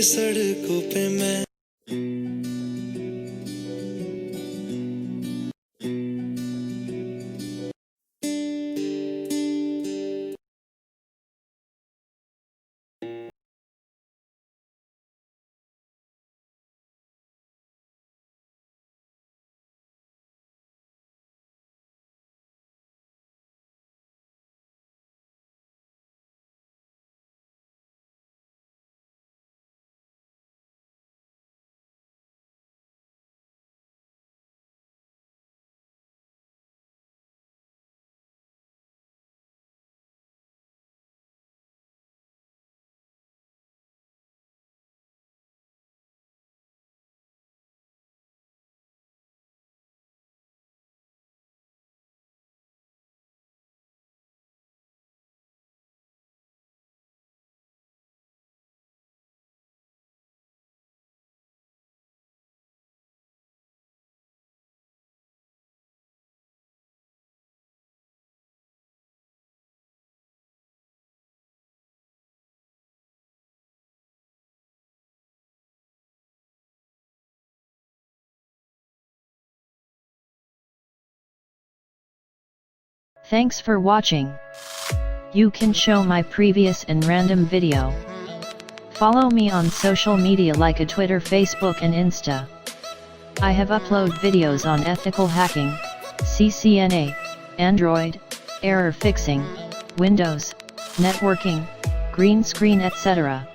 सड़कों पे मैं Thanks for watching. You can show my previous and random video. Follow me on social media like a Twitter, Facebook and Insta. I have upload videos on ethical hacking, CCNA, Android, error fixing, Windows, networking, green screen etc.